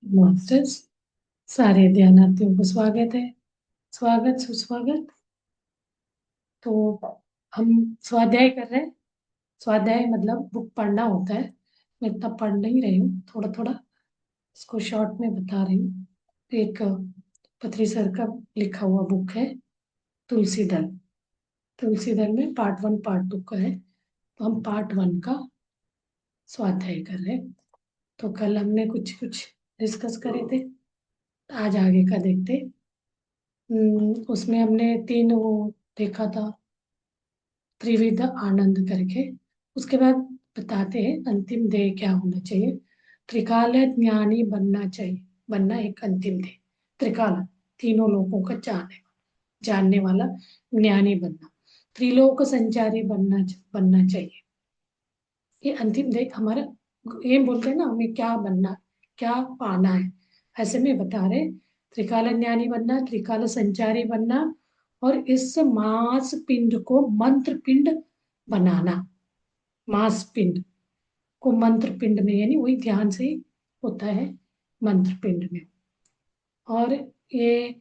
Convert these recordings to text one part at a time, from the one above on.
Masters, सारे ध्यानार्थियों को स्वागत है। स्वागत सुस्वागत। तो हम स्वाध्याय कर रहे हैं। स्वाध्याय मतलब बुक पढ़ना होता है। मैं इतना पढ़ नहीं रही हूँ, थोड़ा थोड़ा इसको शॉर्ट में बता रही हूँ। एक पत्री सर का लिखा हुआ बुक है, तुलसी दल। तुलसी दल में पार्ट 1 पार्ट 2 का है, तो हम पार्ट 1 का स्वाध्याय कर रहे हैं। तो कल हमने कुछ कुछ डिस्कस करे थे, आज आगे का देखते। उसमें हमने तीन वो देखा था, त्रिविध आनंद करके। उसके बाद बताते हैं अंतिम ध्येय क्या होना चाहिए। त्रिकाल ज्ञानी बनना चाहिए, बनना एक अंतिम ध्येय। त्रिकाल, तीनों लोगों का जानने वाला ज्ञानी बनना। त्रिलोक संचारी बनना चाहिए। ये अंतिम ध्येय हमारा। ये बोलते हैं ना, हमें क्या बनना, क्या पाना है, ऐसे में बता रहे। त्रिकाल ज्ञानी बनना, त्रिकाल संचारी बनना, और इस मांस पिंड को मंत्र पिंड बनाना। मांस पिंड को मंत्र पिंड में, यानी वही ध्यान से ही होता है मंत्र पिंड में। और ये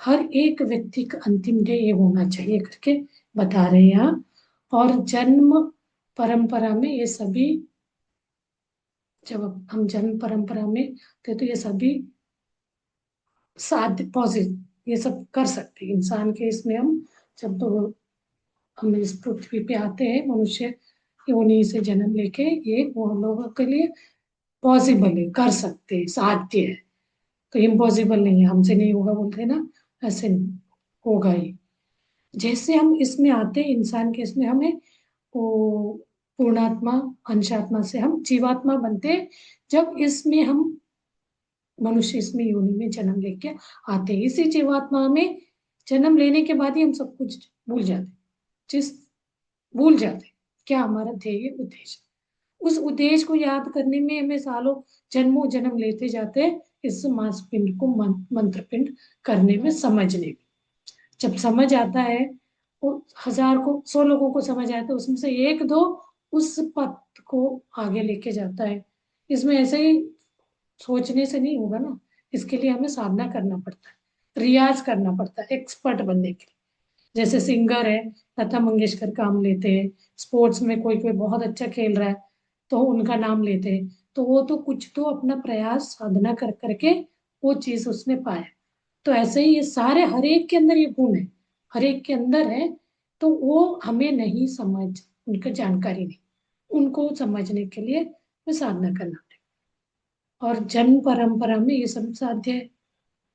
हर एक व्यक्ति का अंतिम ध्येय ये होना चाहिए करके बता रहे हैं यहाँ। और जन्म परंपरा में ये सभी, जब हम जन्म परंपरा में थे तो ये सभी साध्य पॉजिटिव, ये सब कर सकते हैं इंसान के। इसमें हम जब तो हम इस पृथ्वी पे आते हैं, मनुष्य योनि से जन्म लेके, ये वो लोगों के लिए पॉसिबल है, कर सकते हैं, साध्य है। तो इम्पॉसिबल नहीं है, हमसे नहीं होगा बोलते हैं ना, ऐसे नहीं होगा ही। जैसे हम इसमें आते हैं इंसान के, इसमें हमें वो पूर्णात्मा अंशात्मा से हम जीवात्मा बनते हैं। जब इसमें हम मनुष्य इसमें योनि में जन्म लेके आते हैं, इसी जीवात्मा में जन्म लेने के बाद ही हम सब कुछ भूल जाते, जिस भूल जाते क्या हमारा ध्येय उद्देश्य। उस उद्देश्य को याद करने में हमें सालों जन्मों जन्म लेते जाते हैं, इस मांस पिंड को मंत्र पिंड करने में, समझने में। जब समझ आता है, वो 1000 को 100 लोगों को समझ आता है, उसमें से एक दो उस पथ को आगे लेके जाता है। इसमें ऐसे ही सोचने से नहीं होगा ना, इसके लिए हमें साधना करना पड़ता है, रियाज करना पड़ता है एक्सपर्ट बनने के लिए। जैसे सिंगर है, लता मंगेशकर का हम लेते हैं। स्पोर्ट्स में कोई कोई बहुत अच्छा खेल रहा है तो उनका नाम लेते हैं। तो वो तो कुछ तो अपना प्रयास साधना कर करके वो चीज उसने पाया। तो ऐसे ही ये सारे हर एक के अंदर ये गुण है, हर एक के अंदर है। तो वो हमें नहीं समझ, उनका जानकारी नहीं, उनको समझने के लिए हमें साधना करना पड़ेगा। और जन्म परंपरा में ये सब साध्य है।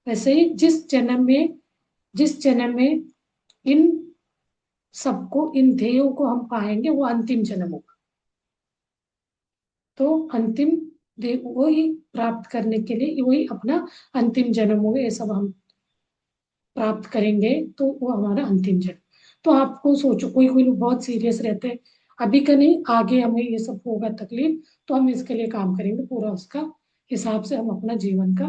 वैसे ही जिस जन्म में इन सबको, इन ध्येयों को हम पाएंगे, वो अंतिम जन्म होगा। तो अंतिम ध्येय वही प्राप्त करने के लिए वही अपना अंतिम जन्म होगा। ये सब हम प्राप्त करेंगे तो वो हमारा अंतिम जन्म। तो आपको सोचो, कोई कोई लोग बहुत सीरियस रहते हैं, अभी का नहीं, आगे हमें ये सब होगा तकलीफ, तो हम इसके लिए काम करेंगे पूरा, उसका हिसाब से हम अपना जीवन का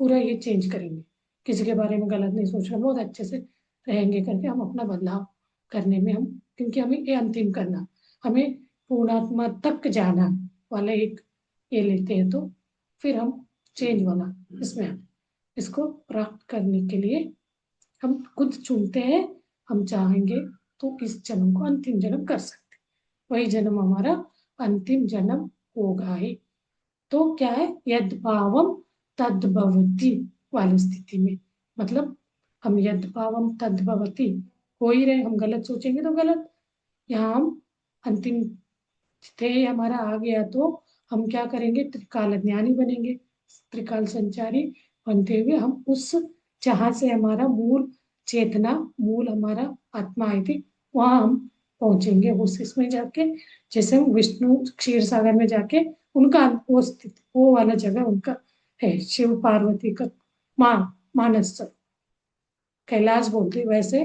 पूरा ये चेंज करेंगे। किसी के बारे में गलत नहीं सोचना, बहुत अच्छे से रहेंगे करके हम अपना बदलाव करने में हम, क्योंकि हमें ये अंतिम करना, हमें पूर्णात्मा तक जाना वाला एक ये लेते हैं, तो फिर हम चेंज वाला इसमें इसको प्राप्त करने के लिए हम खुद चुनते हैं। हम चाहेंगे तो इस जन्म को अंतिम जन्म कर सकते हैं, वही जन्म हमारा अंतिम जन्म होगा ही। तो क्या है, यद भावम तद भवति वाली स्थिति में, मतलब हम यद भावम तद भवति हो ही रहे, हम गलत सोचेंगे तो गलत। यहाँ हम अंतिम थे हमारा आ गया, तो हम क्या करेंगे, त्रिकाल ज्ञानी बनेंगे, त्रिकाल संचारी बनते हुए हम उस, जहां से हमारा मूल चेतना, मूल हमारा आत्मा आई थी, वहां हम पहुंचेंगे उस इसमें जाके। जैसे हम विष्णु क्षीर सागर में जाके उनका वो स्थिति, वो वाला जगह उनका है, शिव पार्वती का माँ मानस कैलाश बोलते हैं, वैसे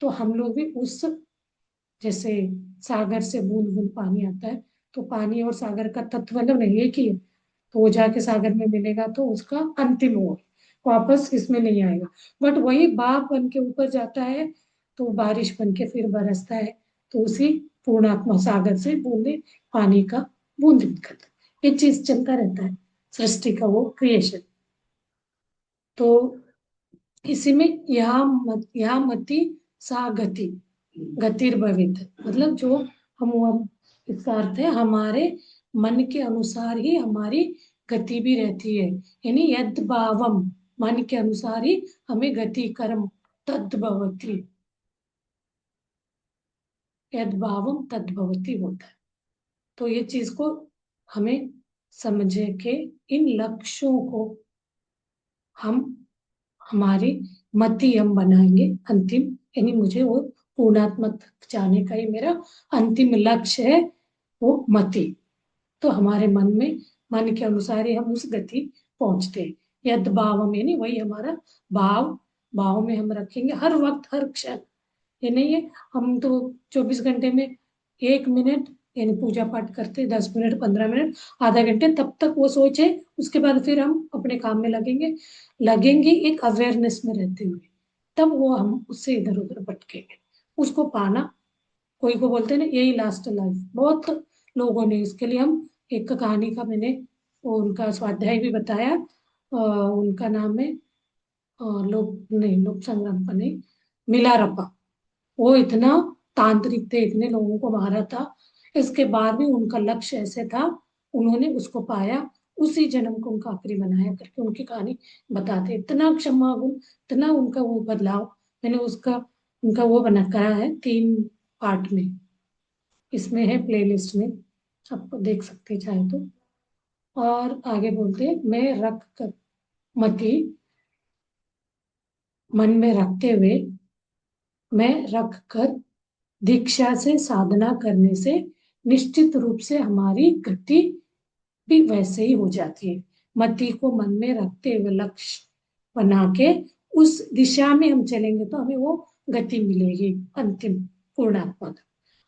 तो हम लोग भी उस, जैसे सागर से बूंद बूंद पानी आता है, तो पानी और सागर का तत्व मतलब नहीं एक ही है, तो वो जाके सागर में मिलेगा तो उसका अंतिम हो, वापस इसमें नहीं आएगा। बट वही बाप बन के ऊपर जाता है, तो बारिश बन के फिर बरसता है, तो उसी पूर्णात्मा सागर से बूंदे पानी का बूंद निकलता है। ये चीज चलता रहता है। सृष्टि का वो क्रिएशन। तो इसी में यहाँ मति सा गति, गतिर्भवित, मतलब जो हम इसका अर्थ है हमारे मन के अनुसार ही हमारी गति भी रहती है, यानी यद भावम, मन के अनुसार ही हमें गति कर्म तद भवति, यद भावम तद भवति होता है। तो ये चीज को हमें समझे के इन लक्ष्यों को हम हमारी मति हम बनाएंगे अंतिम, यानी मुझे वो पूर्णात्मा तक जाने का ही मेरा अंतिम लक्ष्य है, वो मति। तो हमारे मन में, मन के अनुसार ही हम उस गति पहुंचते हैं। यद भाव यानी वही हमारा भाव, भाव में हम रखेंगे हर वक्त हर क्षण। ये नहीं है हम तो 24 घंटे में 1 मिनट यानी पूजा पाठ करते, 10 मिनट 15 मिनट आधा घंटे, तब तक वो सोचे, उसके बाद फिर हम अपने काम में लगेंगे एक अवेयरनेस में रहते हुए, तब वो हम उससे इधर उधर भटकेंगे। उसको पाना, कोई को बोलते हैं ना यही लास्ट लाइफ, बहुत लोगों ने इसके लिए, हम एक कहानी का मैंने उनका स्वाध्याय भी बताया, उनका नाम है लोक संग्राम का नहीं, मिलारप्पा। वो इतना तांत्रिक थे, इतने लोगों को मारा था, इसके बाद भी उनका लक्ष्य ऐसे था, उन्होंने उसको पाया, उसी जन्म को उनका आखिरी बनाया करके उनकी कहानी बताते। इतना क्षमा गुण, इतना उनका वो बदलाव, मैंने उसका उनका वो बना करा है 3 पार्ट में, इसमें है प्लेलिस्ट में, आप देख सकते हैं चाहे तो। और आगे बोलते हैं, मैं रख कर मति मन में रखते हुए, मैं रख कर दीक्षा से साधना करने से निश्चित रूप से हमारी गति भी वैसे ही हो जाती है। मति को मन में रखते हुए लक्ष्य बना के उस दिशा में हम चलेंगे तो हमें वो गति मिलेगी अंतिम पूर्णात्मा,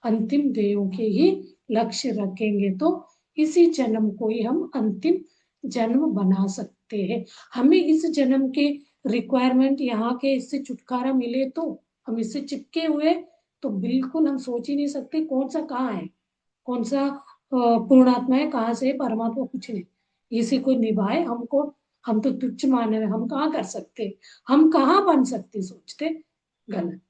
अंतिम ध्येयों के ही लक्ष्य रखेंगे तो इसी जन्म को ही हम अंतिम जन्म बना सकते हैं। हमें इस जन्म के रिक्वायरमेंट, यहाँ के इससे छुटकारा मिले तो, हम इससे चिपके हुए तो बिल्कुल हम सोच ही नहीं सकते कौन सा कहाँ है, कौन सा पूर्णात्मा है, कहाँ से है परमात्मा, कुछ नहीं। इसी को निभाए हमको, हम तो तुच्छ माने हुए, हम कहाँ कर सकते, हम कहाँ बन सकते, सोचते गलत।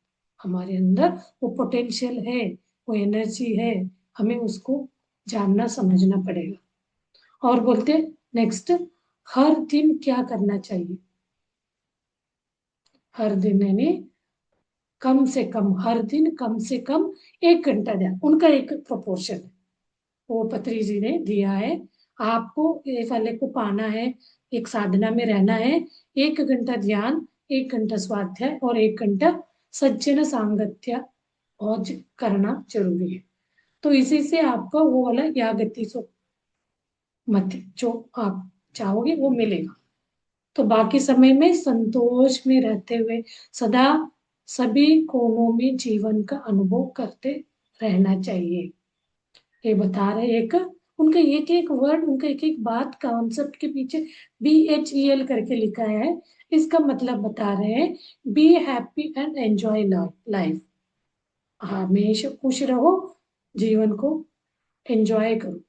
हमारे अंदर वो पोटेंशियल है, वो एनर्जी है, हमें उसको जानना समझना पड़ेगा। और बोलते नेक्स्ट, हर दिन क्या करना चाहिए, हर दिन यानी कम से कम, हर दिन कम से कम 1 घंटा ध्यान, उनका एक प्रोपोर्शन है, वो पत्री जी ने दिया है। आपको एक अलग को पाना है, एक साधना में रहना है, 1 घंटा ध्यान, 1 घंटा स्वाध्याय और 1 घंटा सज्जन सांगत्य और करना जरूरी है। तो इसी से आपका वो वाला या गति सो मत जो आप चाहोगे वो मिलेगा। तो बाकी समय में संतोष में रहते हुए सदा सभी कोणों में जीवन का अनुभव करते रहना चाहिए। ये बता रहे एक, उनका एक एक वर्ड, उनका एक एक बात कॉन्सेप्ट के पीछे BHEL करके लिखा है, इसका मतलब बता रहे हैं, be happy and enjoy life, हमेशा खुश रहो, जीवन को एंजॉय करो।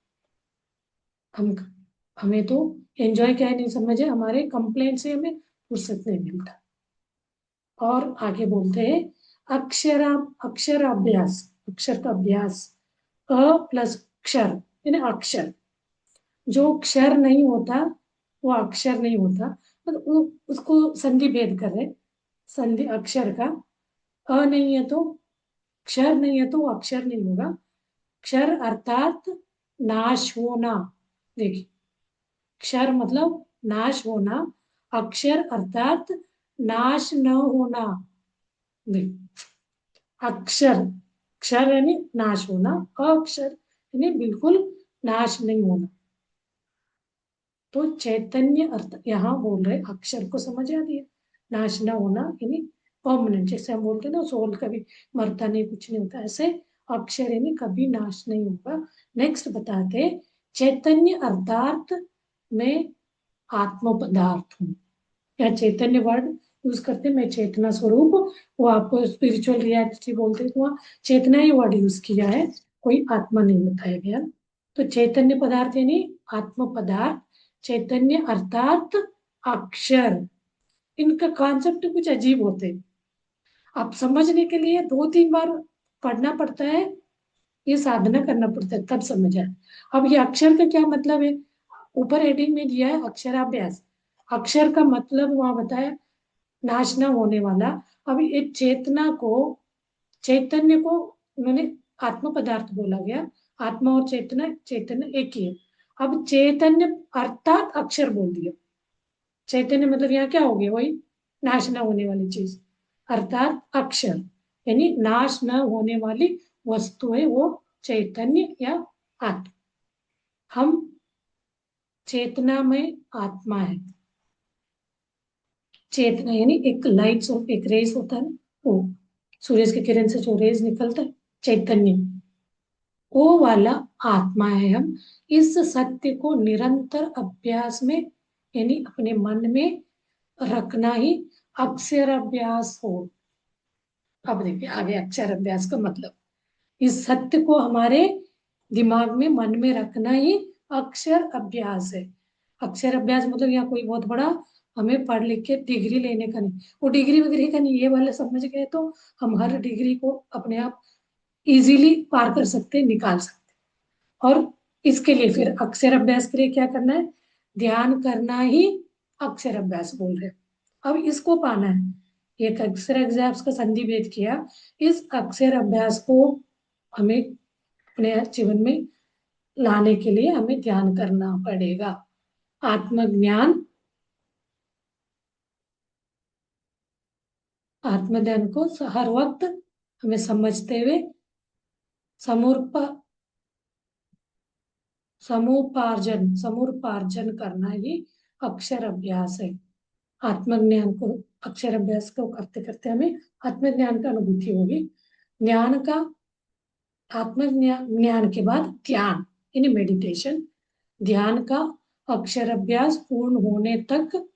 हम हमें तो एंजॉय क्या है नहीं समझे, हमारे कंप्लेंट से हमें फुर्सत नहीं मिलता। और आगे बोलते हैं, अक्षरा अक्षराभ्यास, अक्षर का अभ्यास, अ प्लस क्षर यानी अक्षर, जो क्षर नहीं होता वो अक्षर नहीं होता, मतलब उसको संधि भेद कर रहे, संधि अक्षर का, अ नहीं है तो क्षर नहीं है तो वो अक्षर नहीं होगा। क्षर अर्थात नाश होना, देखिए क्षर मतलब नाश होना, अक्षर अर्थात नाश न होना। अक्षर, क्षर यानी नाश होना, अक्षर यानी बिल्कुल नाश नहीं होना। तो चैतन्य अर्थ यहाँ बोल रहे, अक्षर को समझ आ दिया, नाश न होना यानी परमानेंट, जैसे हम बोलते हैं ना सोल कभी मरता नहीं, कुछ नहीं होता, ऐसे अक्षर यानी कभी नाश नहीं होगा। नेक्स्ट बताते, चैतन्य अर्थात मैं आत्म पदार्थ हूँ, या चैतन्य वर्ड यूज करते, मैं चेतना स्वरूप, वो आपको स्पिरिचुअल रियलिटी बोलते हैं तो वहाँ चेतना ही वर्ड यूज किया है, कोई आत्मा नहीं बताया गया। तो चैतन्य पदार्थ यानी आत्म पदार्थ, चैतन्य अर्थात अक्षर। इनका कॉन्सेप्ट कुछ अजीब होते हैं, आप समझने के लिए 2-3 बार पढ़ना पड़ता है, ये साधना करना पड़ता है, तब समझ आए। अब ये अक्षर का क्या मतलब है, ऊपर हेडिंग में दिया है अक्षराभ्यास। अक्षर का मतलब वहां बताया नाश न होने वाला। अब ये चेतना को, चैतन्य को उन्होंने आत्म पदार्थ बोला गया। आत्मा और चेतना, चैतन्य एक ही है। अब चैतन्य अर्थात अक्षर बोल दिया। चैतन्य मतलब यहाँ क्या हो गया, वही नाश न होने वाली चीज, अर्थात अक्षर, यानी नाश न होने वाली वस्तु है वो चैतन्य या आत्मा। हम चेतना में आत्मा है। चेतना यानी एक लाइट और एक रेस होता है ना, वो सूरज की किरण से जो रेस निकलता है, चैतन्य, वो वाला आत्मा है हम। इस सत्य को निरंतर अभ्यास में, यानी अपने मन में रखना ही अक्षर अभ्यास हो। अब देखिए आगे अक्षर अभ्यास का मतलब, इस सत्य को हमारे दिमाग में, मन में रखना ही अक्षर अभ्यास है। अक्षर अभ्यास मतलब यहाँ कोई बहुत बड़ा हमें पढ़ लिख के डिग्री लेने का नहीं, वो डिग्री वगैरह का नहीं, ये वाले समझ गए तो हम हर डिग्री को अपने आप इजीली पार कर सकते हैं, निकाल सकते हैं। और इसके लिए फिर अक्षर अभ्यास के लिए क्या करना है, ध्यान करना ही अक्षर अभ्यास बोल रहे हैं। अब इसको पाना है, एक अक्षर अभ्यास का संधि भेद किया, इस अक्षर अभ्यास को हमें अपने जीवन में लाने के लिए हमें ध्यान करना पड़ेगा। आत्मज्ञान, आत्मज्ञान को हर वक्त हमें समझते हुए समूर्प समूपार्जन करना ही अक्षर अभ्यास है। आत्मज्ञान को, अक्षर अभ्यास को करते करते हमें आत्मज्ञान का अनुभूति होगी। ज्ञान का, आत्मज्ञान के बाद ध्यान यानी मेडिटेशन। ध्यान का अक्षर अभ्यास पूर्ण होने तक,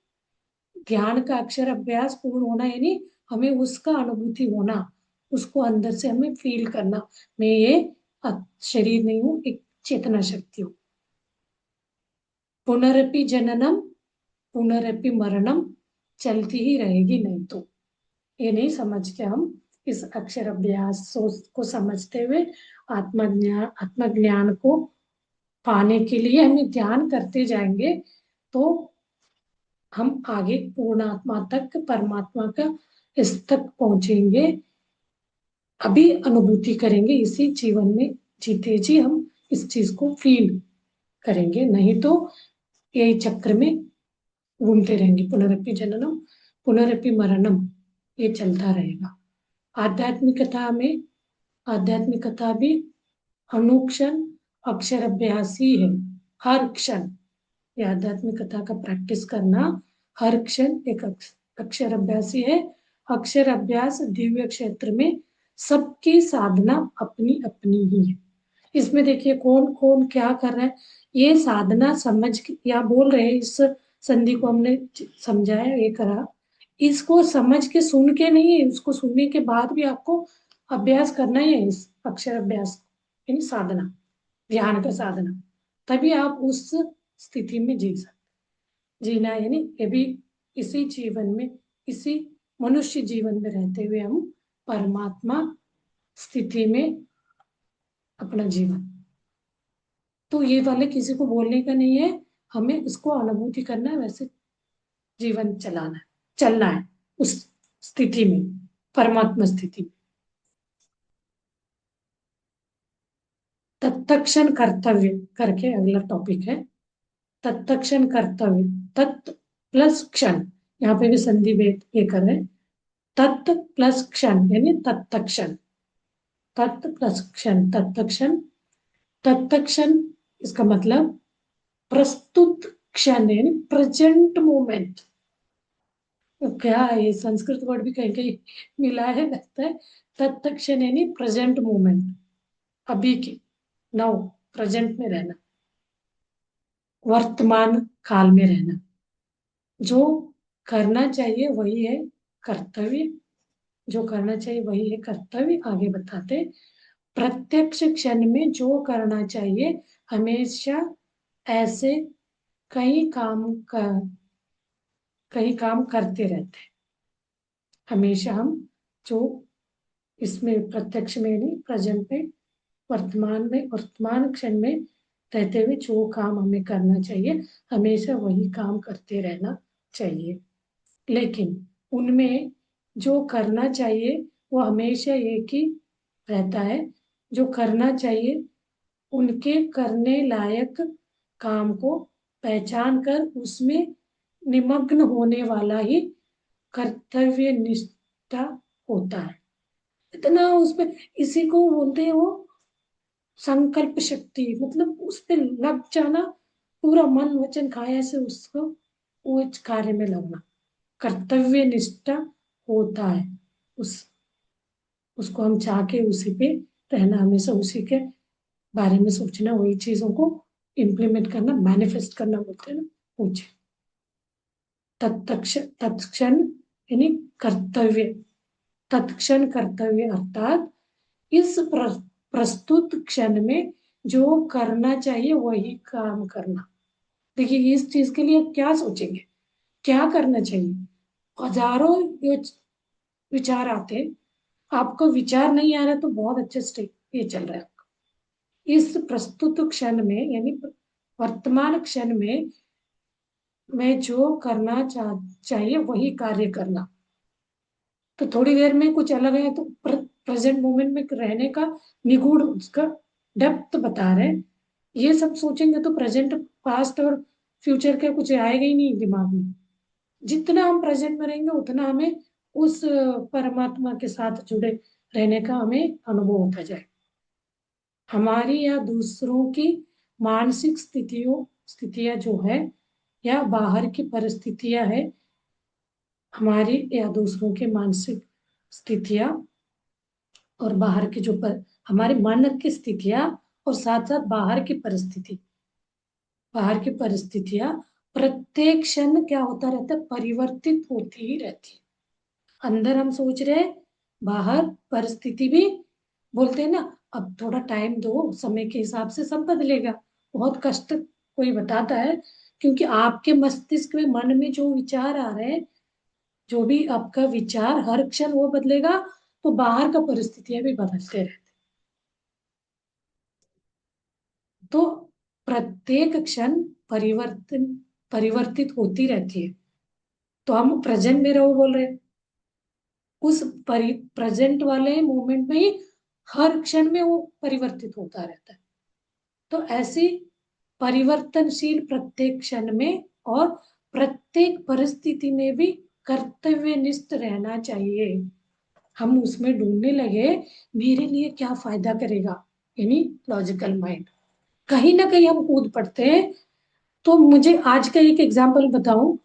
ध्यान का अक्षर अभ्यास पूर्ण होना यानी हमें उसका अनुभूति होना, उसको अंदर से हमें फील करना, मैं ये शरीर नहीं हूँ, एक चेतना शक्ति हूँ। पुनरपि जननम पुनरपि मरणम, चलती ही रहेगी नहीं तो। ये नहीं समझ के हम इस अक्षर अभ्यास को समझते हुए आत्मज्ञान को पाने के लिए हमें ध्यान करते जाएंगे, तो हम आगे पूर्णात्मा तक, परमात्मा का इस तक पहुंचेंगे। अभी अनुभूति करेंगे इसी जीवन में, जीते जी हम इस चीज को फील करेंगे, नहीं तो यही चक्र में घूमते रहेंगे। पुनरपि जननम पुनरपि मरणम, ये चलता रहेगा। आध्यात्मिकता में, आध्यात्मिकता भी अनुक्षण अक्षर अभ्यास ही है। हर क्षण ये आध्यात्मिकता का प्रैक्टिस करना हर क्षण एक अक्षर अभ्यास ही है। अक्षर अभ्यास दिव्य क्षेत्र में सबकी साधना अपनी अपनी ही है। इसमें देखिए कौन कौन क्या कर रहा है, ये साधना समझ या बोल रहे हैं, इस संधि को हमने समझाया, ये करा, इसको समझ के सुन के नहीं है, उसको सुनने के बाद भी आपको अभ्यास करना ही है, इस अक्षर अभ्यास यानी साधना, ध्यान का साधना, तभी आप उस स्थिति में जी सकते। जीना यानी ये भी इसी जीवन में, इसी मनुष्य जीवन में रहते हुए हम परमात्मा स्थिति में अपना जीवन, तो ये वाले किसी को बोलने का नहीं है, हमें उसको अनुभूति करना है, वैसे जीवन चलाना है, चलना है उस स्थिति में, परमात्मा स्थिति में। तत्क्षण कर्तव्य करके अगला टॉपिक है, तत्क्षण कर्तव्य। तत् प्लस क्षण, यहाँ पे भी संधि भेद ये कर रहे हैं, तत् प्लस क्षण यानी तत्क्षण, तत् प्लस क्षण, तत्क्षण। तत्क्षण इसका मतलब प्रस्तुत क्षण यानी प्रेजेंट मोमेंट। तो क्या है, ये संस्कृत वर्ड भी कहीं कहीं मिला है लगता है। तत्क्षण यानी प्रेजेंट मोमेंट, अभी के, नाउ, प्रेजेंट में रहना, वर्तमान काल में रहना। जो करना चाहिए वही है कर्तव्य, जो करना चाहिए वही है कर्तव्य। आगे बताते, प्रत्यक्ष क्षण में जो करना चाहिए हमेशा ऐसे कई कई काम करते रहते हैं। हमेशा हम जो इसमें प्रत्यक्ष में नहीं, प्रेजेंट में, वर्तमान में, वर्तमान क्षण में रहते हुए जो काम हमें करना चाहिए, हमेशा वही काम करते रहना चाहिए। लेकिन उनमें जो करना चाहिए वो हमेशा एक ही रहता है। जो करना चाहिए उनके करने लायक काम को पहचान कर उसमें निमग्न होने वाला ही कर्तव्य निष्ठा होता है। इतना उसमें, इसी को बोलते हैं वो संकल्प शक्ति, मतलब उस पे लग जाना, पूरा मन वचन काया से उसको वो कार्य में लगना, कर्तव्य निष्ठा होता है। उस उसको हम चाह के उसी पे रहना, हमेशा उसी के बारे में सोचना, वही चीजों को इम्प्लीमेंट करना, मैनिफेस्ट करना बोलते हैं ना, वो चीज। तत्क्षण यानी कर्तव्य, तत्क्षण कर्तव्य अर्थात इस प्रस्तुत क्षण में जो करना चाहिए वही काम करना। देखिए इस चीज के लिए आप क्या सोचेंगे, क्या करना चाहिए। हजारों विचार आते हैं, आपको विचार नहीं आ रहा तो बहुत अच्छे स्टेप ये चल रहा है आपका। इस प्रस्तुत क्षण में यानी वर्तमान क्षण में मैं जो करना चाहिए वही कार्य करना। तो थोड़ी देर में कुछ अलग है तो प्रेजेंट मोमेंट में रहने का निगूढ़ उसका डेप्थ बता रहे हैं। ये सब सोचेंगे तो प्रेजेंट, पास्ट और फ्यूचर के कुछ आएगा ही नहीं दिमाग में। जितना हम प्रेजेंट में रहेंगे उतना हमें उस परमात्मा के साथ जुड़े रहने का हमें अनुभव होता जाए। हमारी या दूसरों की मानसिक स्थितियां जो है या बाहर की परिस्थितियां है, हमारी या दूसरों की मानसिक स्थितियां और बाहर की हमारे मन की स्थितियां और साथ साथ बाहर की परिस्थितियां प्रत्येक क्षण क्या होता रहता है, परिवर्तित होती ही रहती है। अंदर हम सोच रहे हैं, बाहर परिस्थिति भी, बोलते हैं ना, अब थोड़ा टाइम दो, समय के हिसाब से सब बदलेगा। बहुत कष्ट कोई बताता है, क्योंकि आपके मस्तिष्क में, मन में जो विचार आ रहे हैं, जो भी आपका विचार हर क्षण वो बदलेगा, तो बाहर का परिस्थितियां भी बदलते रहते। तो प्रत्येक क्षण परिवर्तित होती रहती है। तो हम प्रेजेंट में रहो बोल रहे हैं, उस प्रेजेंट वाले मोमेंट में ही हर क्षण में वो परिवर्तित होता रहता है। तो ऐसी परिवर्तनशील प्रत्येक क्षण में और प्रत्येक परिस्थिति में भी कर्तव्यनिष्ठ रहना चाहिए। हम उसमें ढूंढने लगे मेरे लिए क्या फायदा करेगा, यानी लॉजिकल माइंड। कहीं ना कहीं हम कूद पड़ते हैं। तो मुझे आज का एक एग्जांपल बताऊं।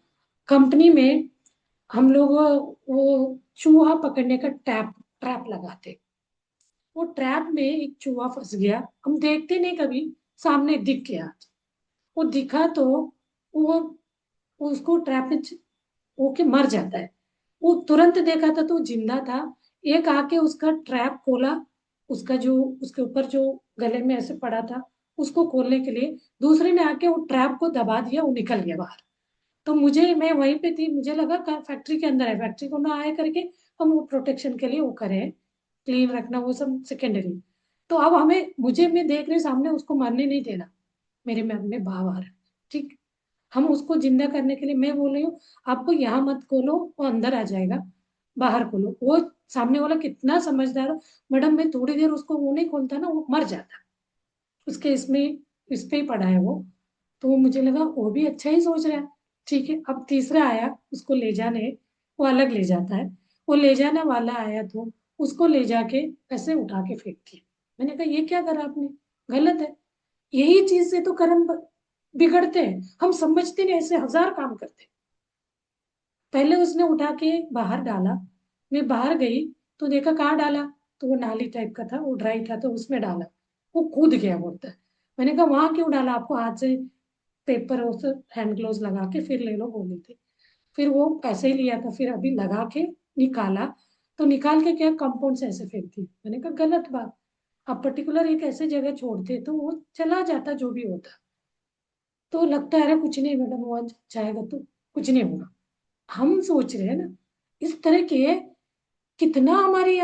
कंपनी में हम लोग वो चूहा पकड़ने का ट्रैप लगाते। वो ट्रैप में एक चूहा फंस गया, हम देखते नहीं कभी, सामने दिख गया। वो दिखा तो वो उसको ट्रैप में होके मर जाता है। वो तुरंत देखा था तो वो जिंदा था। एक आके उसका ट्रैप खोला, उसका जो उसके ऊपर जो गले में ऐसे पड़ा था उसको खोलने के लिए दूसरे ने आके वो ट्रैप को दबा दिया, वो निकल गया बाहर। तो मैं वहीं पे थी, मुझे लगा फैक्ट्री के अंदर है, फैक्ट्री को ना आए करके हम वो प्रोटेक्शन के लिए वो करें, क्लीन रखना वो सब सेकेंडरी। तो अब मैं देख रही सामने, उसको मरने नहीं देना, मेरे में भाव आ रहा है। ठीक, हम उसको जिंदा करने के लिए मैं बोल रही हूँ आपको यहाँ मत खोलो, वो अंदर आ जाएगा, बाहर खोलो। वो सामने वाला कितना समझदार हो, मैडम मैं थोड़ी देर उसको वो नहीं खोलता ना, वो मर जाता। उसके इस पे ही पड़ा है वो। तो मुझे लगा वो भी अच्छा ही सोच रहा है। ठीक है, अब तीसरा आया उसको ले जाने, वो अलग ले जाता है। वो ले जाने वाला आया तो उसको ले जाके ऐसे उठा के फेंक दिया। मैंने कहा ये क्या करा आपने, गलत है। यही चीज से तो कर्म बिगड़ते हैं, हम समझते नहीं, ऐसे हजार काम करते हैं। पहले उसने उठा के बाहर डाला, मैं बाहर गई तो देखा कहाँ डाला, तो वो नाली टाइप का था, वो ड्राई था तो उसमें डाला। वो कूद गया बोलता है। मैंने कहा वहां क्यों डाला, आपको हाथ से पेपर और हैंड ग्लोव्स लगा के फिर ले लो बोली थी। फिर वो ऐसे ही लिया था, फिर अभी लगा के निकाला, तो निकाल के क्या कंपाउंड से ऐसे फेंक दी। मैंने कहा गलत बात, आप पर्टिकुलर एक ऐसे जगह छोड़ते तो वो चला जाता जो भी होता। तो लगता है अरे कुछ नहीं मैडम, वो आज जाएगा तो कुछ नहीं होगा। हम सोच रहे हैं ना इस तरह के, कितना हमारी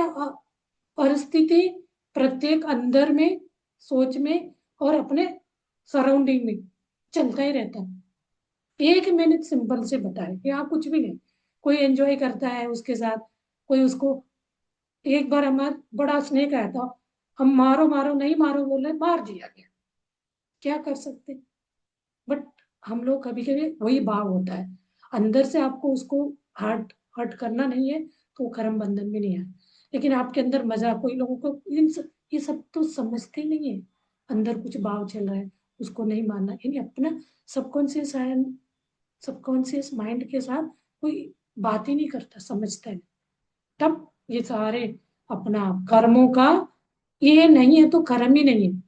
परिस्थिति प्रत्येक अंदर में, सोच में और अपने सराउंडिंग में चलता ही रहता है। एक मिनट सिंपल से बताए कि यहाँ कुछ भी नहीं, कोई एंजॉय करता है उसके साथ, कोई उसको, एक बार हमारा बड़ा स्नेक आया था, हम मारो मारो नहीं मारो बोले, मार दिया गया, क्या कर सकते। बट हम लोग कभी कभी वही भाव होता है अंदर से, आपको उसको हर्ट हर्ट करना नहीं है तो वो कर्म बंधन में नहीं है। लेकिन आपके अंदर मजा, कोई लोगों को ये सब तो समझते ही नहीं है, अंदर कुछ भाव चल रहा है उसको नहीं मानना, यानी अपना सबकॉन्शियस सबकॉन्शियस माइंड के साथ कोई बात ही नहीं करता, समझता है। तब ये सारे अपना कर्मों का, ये नहीं है तो कर्म ही नहीं है।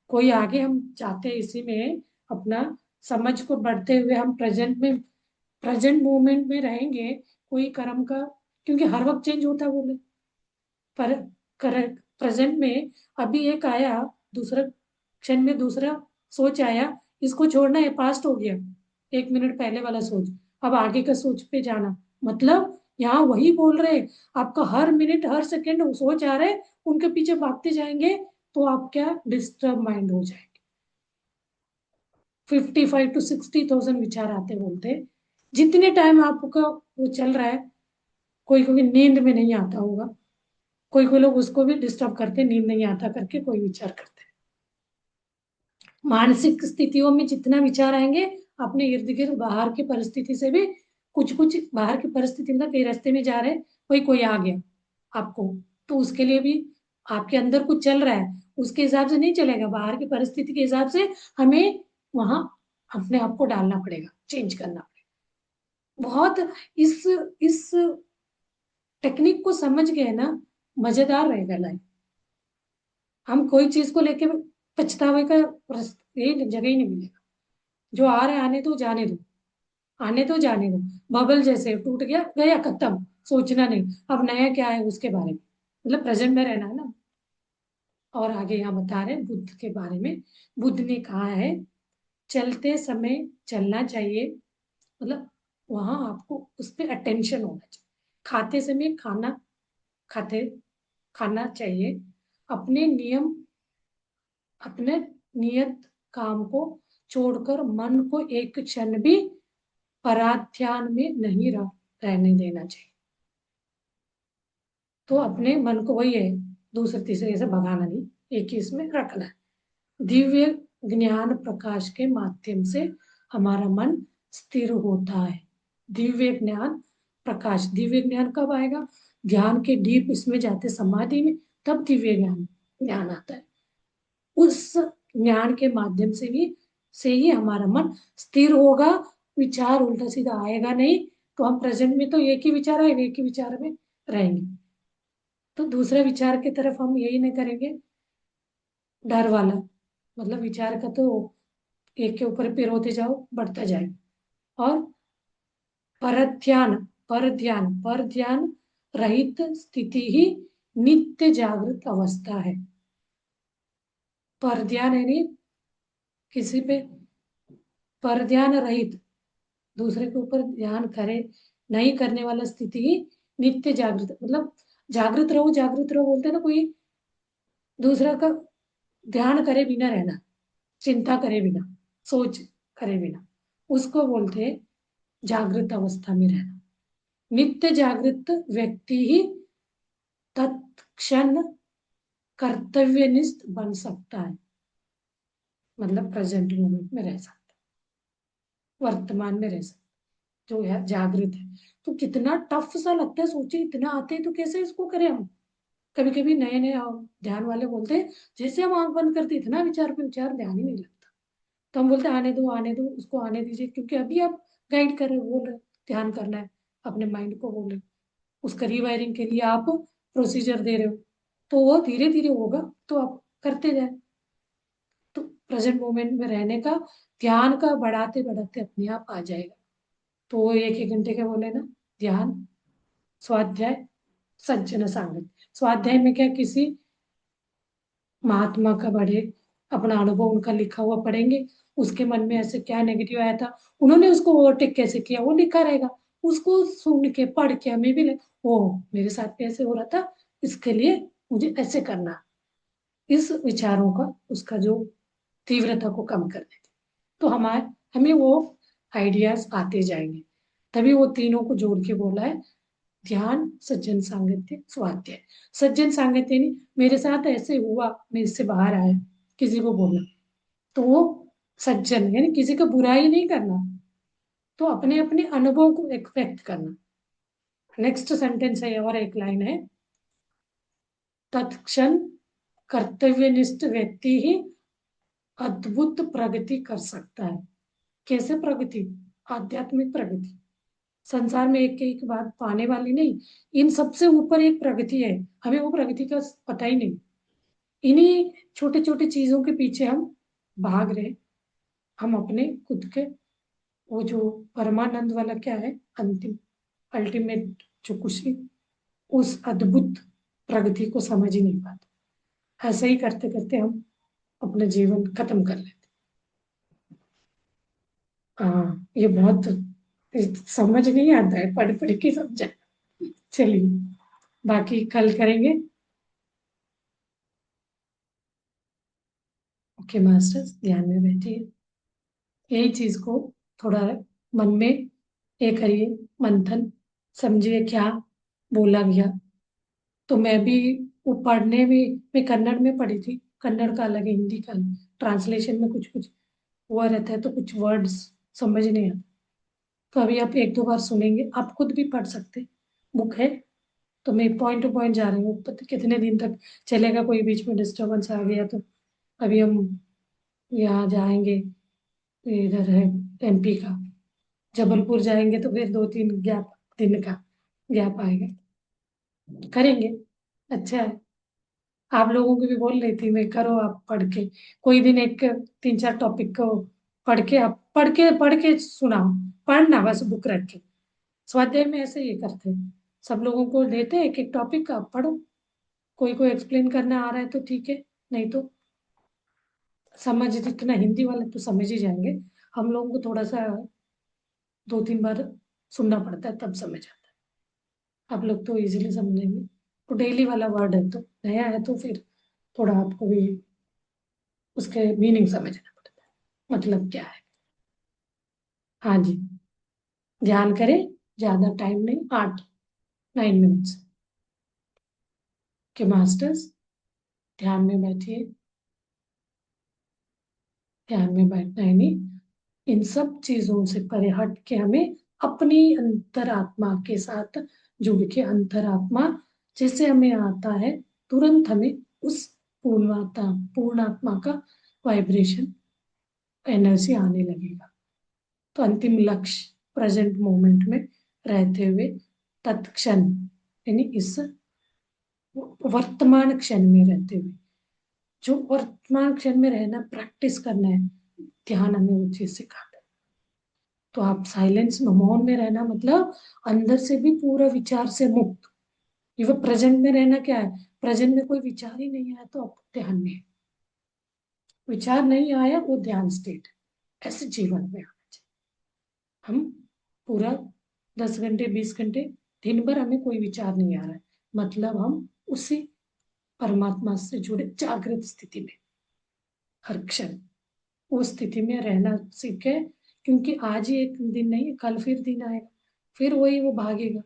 कोई आगे हम चाहते हैं इसी में अपना समझ को बढ़ते हुए हम प्रेजेंट में, प्रेजेंट मोमेंट में रहेंगे, कोई कर्म का, क्योंकि हर वक्त चेंज होता है बोले, पर प्रेजेंट में अभी एक आया, दूसरा क्षण में दूसरा सोच आया, इसको छोड़ना है, पास्ट हो गया, 1 मिनट पहले वाला सोच, अब आगे का सोच पे जाना, मतलब यहाँ वही बोल रहे, आपका हर मिनट हर सेकंड सोच आ रहे, उनके पीछे भागते जाएंगे तो आप क्या डिस्टर्ब माइंड हो जाएंगे। 55 to 60,000 विचार आते बोलते, जितने टाइम आपका वो चल रहा है, कोई कोई नींद में नहीं आता होगा, कोई कोई लोग उसको भी डिस्टर्ब करते, नींद नहीं आता करके कोई विचार करते। मानसिक स्थितियों में जितना विचार आएंगे, अपने इर्द गिर्द बाहर की परिस्थिति से भी, कुछ कुछ बाहर की परिस्थिति मतलब कहीं रास्ते में जा रहे हैं, कोई कोई आ गया आपको, तो उसके लिए भी आपके अंदर कुछ चल रहा है, उसके हिसाब से नहीं चलेगा, बाहर की परिस्थिति के हिसाब से हमें वहां अपने आप को डालना पड़ेगा, चेंज करना पड़ेगा। बहुत इस इस टेक्निक को समझ गए ना, मजेदार रहेगा लाइफ। हम कोई चीज को लेके पछतावे का ये जगह ही नहीं मिलेगा। जो आ रहा है आने दो, जाने दो, आने दो जाने दो, बबल जैसे टूट गया गया खत्म, सोचना नहीं अब नया क्या है उसके बारे में, मतलब प्रेजेंट में रहना है ना। और आगे यहाँ बता रहे हैं बुद्ध के बारे में, बुद्ध ने कहा है चलते समय चलना चाहिए, मतलब वहां आपको उस पर अटेंशन होना चाहिए, खाते समय खाते खाना चाहिए, अपने नियम, अपने नियत काम को छोड़कर मन को एक क्षण भी पराध्यान में नहीं रहने देना चाहिए। तो अपने मन को वही है, दूसरे तीसरे से भगाना नहीं, एक ही इसमें रखना है। दिव्य ज्ञान प्रकाश के माध्यम से हमारा मन स्थिर होता है। दिव्य ज्ञान प्रकाश, दिव्य ज्ञान कब आएगा, ध्यान के डीप इसमें जाते समाधि में, तब दिव्य ज्ञान ज्ञान आता है। उस ज्ञान के माध्यम से ही हमारा मन स्थिर होगा, विचार उल्टा सीधा आएगा नहीं, तो हम प्रेजेंट में तो एक ही विचार आएगा, एक ही विचार में रहेंगे, तो दूसरे विचार की तरफ हम यही नहीं करेंगे, डर वाला, मतलब विचार का तो एक के ऊपर पैर होते जाओ बढ़ता जाए। और परध्यान, पर ध्यान रहित स्थिति ही नित्य जागृत अवस्था है। पर ध्यान है नहीं, किसी पे पर ध्यान रहित, दूसरे के ऊपर ध्यान करे नहीं करने वाला स्थिति ही नित्य जागृत, मतलब जागृत रहो बोलते हैं ना, कोई दूसरा का ध्यान करे बिना रहना, चिंता करे बिना, सोच करे बिना, उसको बोलते हैं जागृत अवस्था में रहना। नित्य जागृत व्यक्ति ही तत्क्षण कर्तव्यनिष्ठ बन सकता है, मतलब प्रेजेंट मोमेंट में रह सकता है, वर्तमान में रह सकता है, जो है जागृत है। तो कितना टफ सा लगता है, सोचिए इतना आते हैं तो कैसे इसको करें हम। कभी कभी नए नए ध्यान वाले बोलते हैं, जैसे हम आंख बंद करते इतना विचार पे विचार, ध्यान ही नहीं लगता। तो हम बोलते हैं आने दो उसको आने दीजिए, क्योंकि अभी आप गाइड कर रहे हो, बोल रहे हो, ध्यान करना है, अपने माइंड को बोल रहे हो, उसका रीवायरिंग के लिए आप प्रोसीजर दे रहे हो, तो वो धीरे धीरे होगा, तो आप करते जाए। तो प्रेजेंट मोमेंट में रहने का, ध्यान का बढ़ाते बढ़ाते अपने आप आ जाएगा। तो वो 1 1 घंटे का बोले ना, ध्यान, स्वाध्याय, सज्जन सांगत। स्वाध्याय में क्या, किसी महात्मा का पढ़े, अपना अनुभव उनका लिखा हुआ पढ़ेंगे, उसके मन में ऐसे क्या नेगेटिव आया था, उन्होंने उसको ओवरटेक कैसे किया, वो लिखा रहेगा। उसको सुन के पढ़ के हमें भी ओ मेरे साथ भी ऐसे हो रहा था, इसके लिए मुझे ऐसे करना, इस विचारों का उसका जो तीव्रता को कम कर देते, तो हमारे हमें वो आइडियाज आते जाएंगे। तभी वो तीनों को जोड़ के बोला है, ध्यान, सज्जन सांगत्य, स्वाध्याय। सज्जन सांगत्य नहीं, मेरे साथ ऐसे हुआ, मैं इससे बाहर आया, किसी को बोलना, तो वो सज्जन, यानी किसी का बुराई नहीं करना, तो अपने अपने अनुभव को व्यक्त करना। नेक्स्ट सेंटेंस है और एक लाइन है, तत्क्षण कर्तव्यनिष्ठ व्यक्ति ही अद्भुत प्रगति कर सकता है। कैसे प्रगति? आध्यात्मिक प्रगति। संसार में एक एक बात पाने वाली नहीं, इन सबसे ऊपर एक प्रगति है, हमें वो प्रगति का पता ही नहीं। इन्हीं छोटे छोटे चीजों के पीछे हम भाग रहे। हम अपने खुद के वो जो परमानंद वाला क्या है, अंतिम अल्टीमेट जो खुशी, उस अद्भुत प्रगति को समझ ही नहीं पाते। ऐसे ही करते करते हम अपना जीवन खत्म कर लेते। हाँ, ये बहुत समझ नहीं आता है, पढ़ पढ़ के समझा। चलिए, बाकी कल करेंगे। ओके मास्टर्स, ध्यान में बैठिए, यही चीज को थोड़ा मन में ये करिए, मंथन, समझिए क्या बोला गया। तो मैं भी वो पढ़ने में, मैं कन्नड़ में पढ़ी थी, कन्नड़ का अलग है, हिंदी का अलग, ट्रांसलेशन में कुछ कुछ हुआ रहता है, तो कुछ वर्ड्स समझ नहीं आते। तो अभी आप एक दो बार सुनेंगे, आप खुद भी पढ़ सकते, बुक है। तो मैं पॉइंट टू पॉइंट जा रही हूँ, पता कितने दिन तक चलेगा, कोई बीच में डिस्टरबेंस आ गया तो। अभी हम यहाँ जाएंगे, इधर है एमपी का, जबलपुर जाएंगे तो फिर 2-3 गैप, दिन का गैप आएगा, करेंगे। अच्छा है, आप लोगों को भी बोल रही थी मैं, करो आप पढ़ के, कोई दिन एक 3-4 टॉपिक को पढ़ के, आप पढ़ के सुनाओ, पढ़ना बस बुक रख के। स्वाध्याय में ऐसे ही करते हैं, सब लोगों को देते हैं एक एक टॉपिक का, आप पढ़ो, कोई को एक्सप्लेन करना आ रहा है तो ठीक है, नहीं तो समझ, जितना हिंदी वाले तो समझ ही जाएंगे, हम लोगों को थोड़ा सा 2-3 बार सुनना पड़ता है तब समझ आता है। आप लोग तो इजीली समझेंगे, तो डेली वाला वर्ड है तो नया है, तो फिर थोड़ा आपको भी उसके मीनिंग समझना पड़ता है, मतलब क्या है। हाँ जी, ध्यान करें, ज्यादा टाइम नहीं, 8-9 मिनट्स के मास्टर्स, ध्यान में बैठिए, ध्यान में बैठना है नहीं, इन सब चीजों से परे हट के हमें अपनी अंतरात्मा के साथ जुड़ के, अंतरात्मा जैसे हमें आता है, तुरंत हमें उस पूर्णात्मा का वाइब्रेशन, एनर्जी आने लगेगा। तो अंतिम लक्ष्य, प्रेजेंट मोमेंट में रहते हुए, तत्क्षण, यानी इस वर्तमान क्षण में रहते हुए, जो वर्तमान क्षण में रहना प्रैक्टिस करना है, ध्यान हमें वो चीज सिखाता है। तो आप साइलेंस में, मौन में रहना मतलब अंदर से भी पूरा विचार से मुक्त। ये वो प्रेजेंट में रहना क्या है, प्रेजेंट में कोई विचार ही नहीं आया तो आप ध्यान में है। विचार नहीं आया वो ध्यान स्टेट, ऐसे जीवन में आना चाहिए। हम पूरा 10 घंटे 20 घंटे, दिन भर हमें कोई विचार नहीं आ रहा है, मतलब हम उसी परमात्मा से जुड़े जागृत स्थिति में, हर क्षण उस स्थिति में रहना सीखे। क्योंकि आज ही एक दिन नहीं है, कल फिर दिन आएगा, फिर वही वो भागेगा,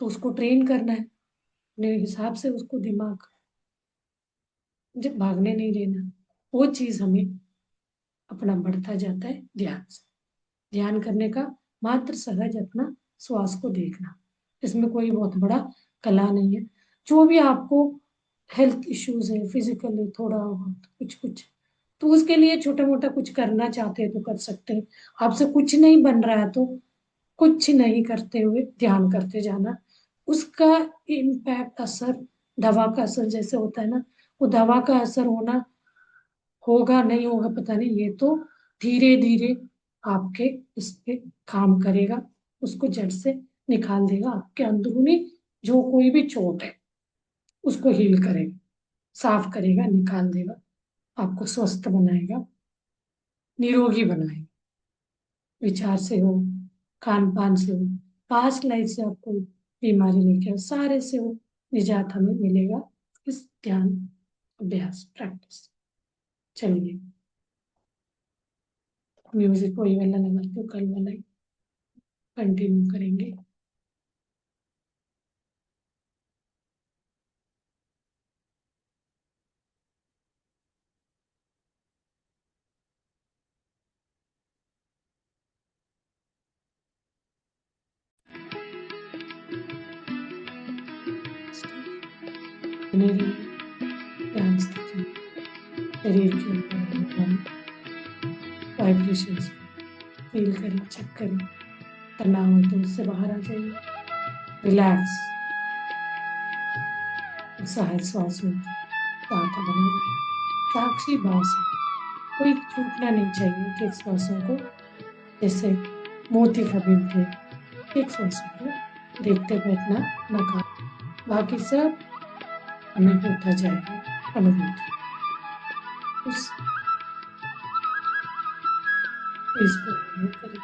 तो उसको ट्रेन करना है अपने हिसाब से, उसको दिमाग जब भागने नहीं देना, वो चीज हमें अपना बढ़ता जाता है ध्यान से। ध्यान करने का मात्र सहज अपना श्वास को देखना, इसमें कोई बहुत बड़ा कला नहीं है। जो भी आपको हेल्थ इश्यूज है, फिजिकली थोड़ा बहुत कुछ कुछ, तो उसके लिए छोटा मोटा कुछ करना चाहते हैं तो कर सकते हैं। आपसे कुछ नहीं बन रहा है तो कुछ नहीं करते हुए ध्यान करते जाना, उसका इम्पैक्ट, असर दवा का असर जैसे होता है ना, वो दवा का असर होना, होगा नहीं होगा पता नहीं, ये तो धीरे धीरे आपके इस पे काम करेगा, उसको जड़ से निकाल देगा, आपके अंदरूनी जो कोई भी चोट है उसको हील करेगा, साफ करेगा, निकाल देगा, आपको स्वस्थ बनाएगा। निरोगी बनाए, विचार से हो, खान पान से हो, पास्ट लाइफ से आपको बीमारी लेके हो, सारे से हो निजात हमें मिलेगा इस ध्यान अभ्यास प्रैक्टिस। चलिए म्यूजिक वही वाला लगाते हो, कल वाला ही कंटिन्यू करेंगे। बने रहिए, ध्यान से देखिए शरीर के अंदर होने वाले वाइब्रेशंस फील करें, चेक करें। तनाव हो तो उससे बाहर आ जाइए, रिलैक्स, सहज श्वास में साथ बने रहिए, साक्षी भाव से। कोई छूटना नहीं चाहिए कि एक श्वासों को, जैसे मोती का बिंब है, एक श्वासों को देखते बैठना न कहा, बाकी सब हमें होता जाएगा अनुभूति। उस इसको अनुभव करें।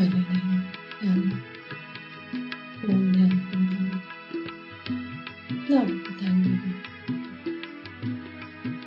धन्यवाद।